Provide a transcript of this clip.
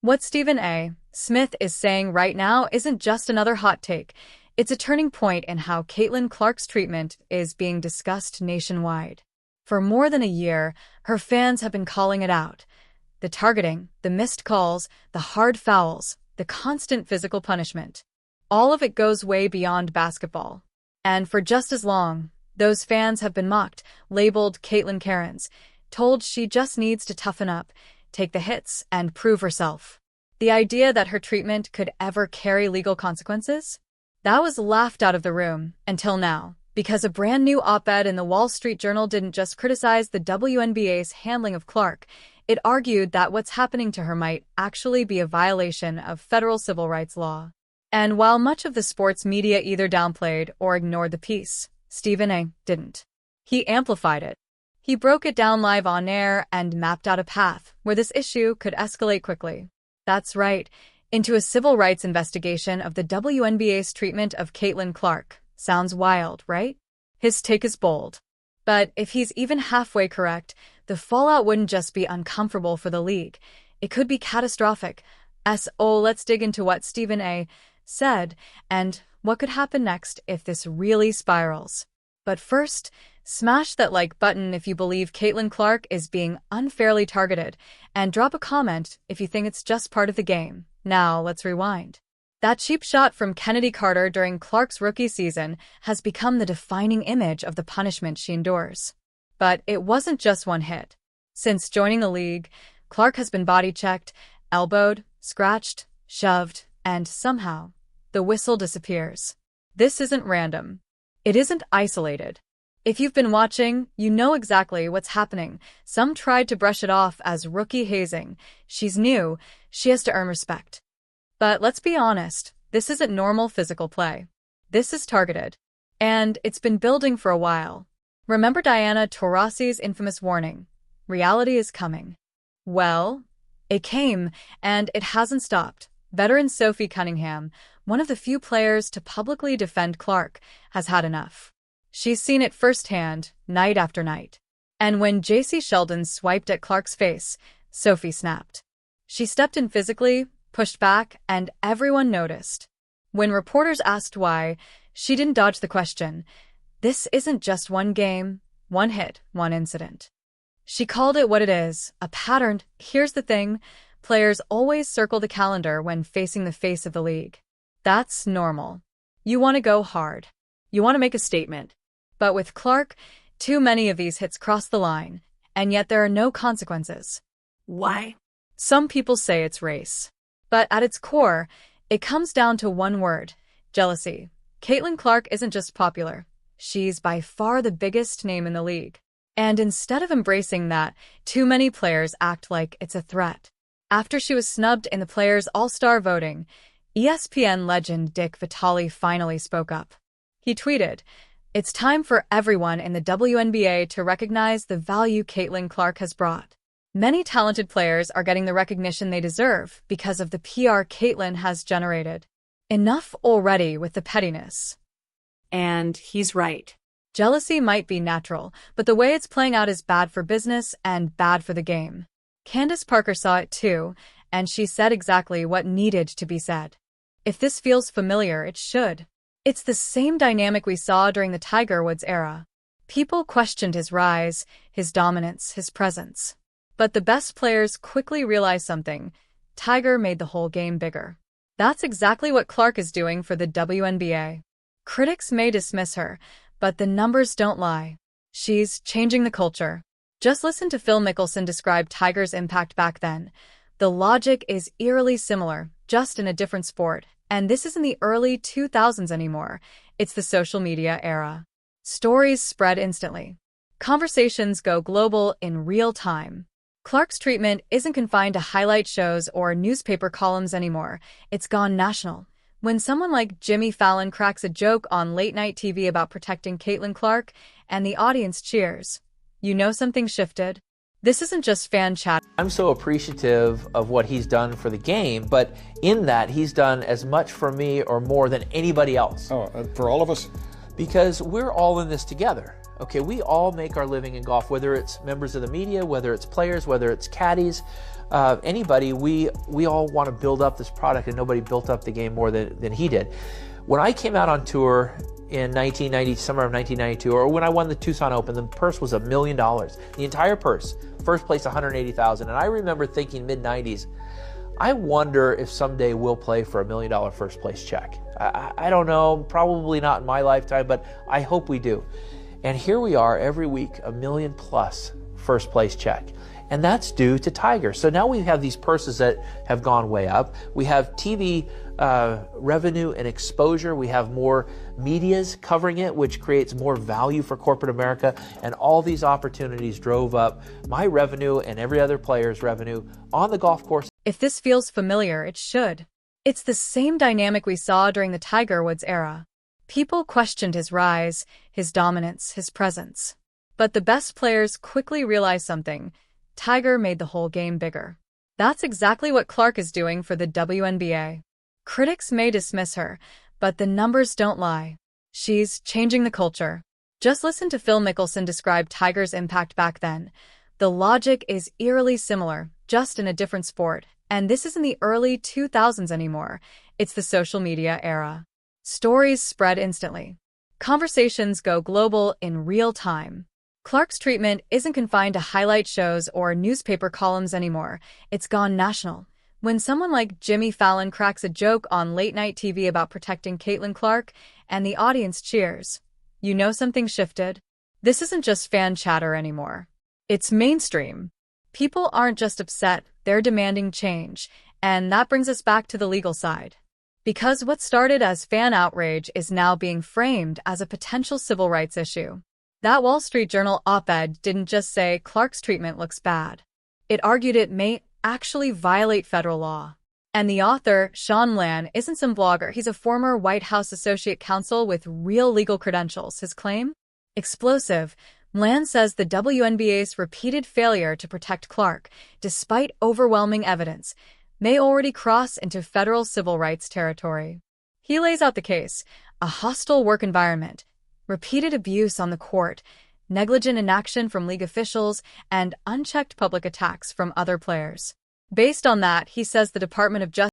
What Stephen A. Smith is saying right now isn't just another hot take. It's a turning point in how Caitlin Clark's treatment is being discussed nationwide. For more than a year, her fans have been calling it out. The targeting, the missed calls, the hard fouls, the constant physical punishment. All of it goes way beyond basketball. And for just as long, those fans have been mocked, labeled Caitlin Karens, told she just needs to toughen up, take the hits, and prove herself. The idea that her treatment could ever carry legal consequences? That was laughed out of the room, until now, because a brand new op-ed in the Wall Street Journal didn't just criticize the WNBA's handling of Clark, it argued that what's happening to her might actually be a violation of federal civil rights law. And while much of the sports media either downplayed or ignored the piece, Stephen A. didn't. He amplified it. He broke it down live on air and mapped out a path where this issue could escalate quickly. That's right, into a civil rights investigation of the WNBA's treatment of Caitlin Clark. Sounds wild, right? His take is bold. But if he's even halfway correct, the fallout wouldn't just be uncomfortable for the league. It could be catastrophic. So let's dig into what Stephen A. said and what could happen next if this really spirals. But first, smash that like button if you believe Caitlin Clark is being unfairly targeted, and drop a comment if you think it's just part of the game. Now, let's rewind. That cheap shot from Kennedy Carter during Clark's rookie season has become the defining image of the punishment she endures. But it wasn't just one hit. Since joining the league, Clark has been body-checked, elbowed, scratched, shoved, and somehow, the whistle disappears. This isn't random. It isn't isolated. If you've been watching, you know exactly what's happening. Some tried to brush it off as rookie hazing. She's new, she has to earn respect. But let's be honest, this isn't normal physical play. This is targeted. And it's been building for a while. Remember Diana Taurasi's infamous warning, reality is coming. Well, it came, and it hasn't stopped. Veteran Sophie Cunningham, one of the few players to publicly defend Clark, has had enough. She's seen it firsthand, night after night. And when J.C. Sheldon swiped at Clark's face, Sophie snapped. She stepped in physically, pushed back, and everyone noticed. When reporters asked why, she didn't dodge the question. This isn't just one game, one hit, one incident. She called it what it is, a pattern. Here's the thing, players always circle the calendar when facing the face of the league. That's normal. You want to go hard. You want to make a statement. But with Clark, too many of these hits cross the line, and yet there are no consequences. Why? Some people say it's race. But at its core, it comes down to one word, jealousy. Caitlin Clark isn't just popular. She's by far the biggest name in the league. And instead of embracing that, too many players act like it's a threat. After she was snubbed in the Players' All-Star voting, ESPN legend Dick Vitale finally spoke up. He tweeted, "It's time for everyone in the WNBA to recognize the value Caitlin Clark has brought. Many talented players are getting the recognition they deserve because of the PR Caitlin has generated. Enough already with the pettiness." And he's right. Jealousy might be natural, but the way it's playing out is bad for business and bad for the game. Candace Parker saw it too, and she said exactly what needed to be said. If this feels familiar, it should. It's the same dynamic we saw during the Tiger Woods era. People questioned his rise, his dominance, his presence. But the best players quickly realized something. Tiger made the whole game bigger. That's exactly what Clark is doing for the WNBA. Critics may dismiss her, but the numbers don't lie. She's changing the culture. Just listen to Phil Mickelson describe Tiger's impact back then. The logic is eerily similar, just in a different sport. And this isn't the early 2000s anymore. It's the social media era. Stories spread instantly. Conversations go global in real time. Clark's treatment isn't confined to highlight shows or newspaper columns anymore. It's gone national. When someone like Jimmy Fallon cracks a joke on late-night TV about protecting Caitlin Clark and the audience cheers, you know something shifted. This isn't just fan chat. I'm so appreciative of what he's done for the game, but in that, he's done as much for me or more than anybody else. Oh, for all of us? Because we're all in this together. Okay, we all make our living in golf, whether it's members of the media, whether it's players, whether it's caddies. anybody, we all want to build up this product, and nobody built up the game more than he did. When I came out on tour in 1990, summer of 1992, or when I won the Tucson Open, the purse was $1 million. The entire purse, first place $180,000. And I remember thinking mid-90s, I wonder if someday we'll play for $1 million first place check. I don't know, probably not in my lifetime, but I hope we do. And here we are every week, $1 million plus first place check. And that's due to Tiger. So now we have these purses that have gone way up. We have TV revenue and exposure. We have more medias covering it, which creates more value for corporate America. And all these opportunities drove up my revenue and every other player's revenue on the golf course. If this feels familiar, it should. It's the same dynamic we saw during the Tiger Woods era. People questioned his rise, his dominance, his presence. But the best players quickly realized something. Tiger made the whole game bigger. That's exactly what Clark is doing for the WNBA. Critics may dismiss her, but the numbers don't lie. She's changing the culture. Just listen to Phil Mickelson describe Tiger's impact back then. The logic is eerily similar, just in a different sport. And this isn't the early 2000s anymore. It's the social media era. Stories spread instantly. Conversations go global in real time. Clark's treatment isn't confined to highlight shows or newspaper columns anymore. It's gone national. When someone like Jimmy Fallon cracks a joke on late-night TV about protecting Caitlin Clark, and the audience cheers, you know something shifted. This isn't just fan chatter anymore. It's mainstream. People aren't just upset, they're demanding change. And that brings us back to the legal side. Because what started as fan outrage is now being framed as a potential civil rights issue. That Wall Street Journal op-ed didn't just say Clark's treatment looks bad. It argued it may actually violate federal law. And the author, Sean Lan, isn't some blogger. He's a former White House associate counsel with real legal credentials. His claim? Explosive. Lan says the WNBA's repeated failure to protect Clark, despite overwhelming evidence, may already cross into federal civil rights territory. He lays out the case: a hostile work environment, repeated abuse on the court, negligent inaction from league officials, and unchecked public attacks from other players. Based on that, he says the Department of Justice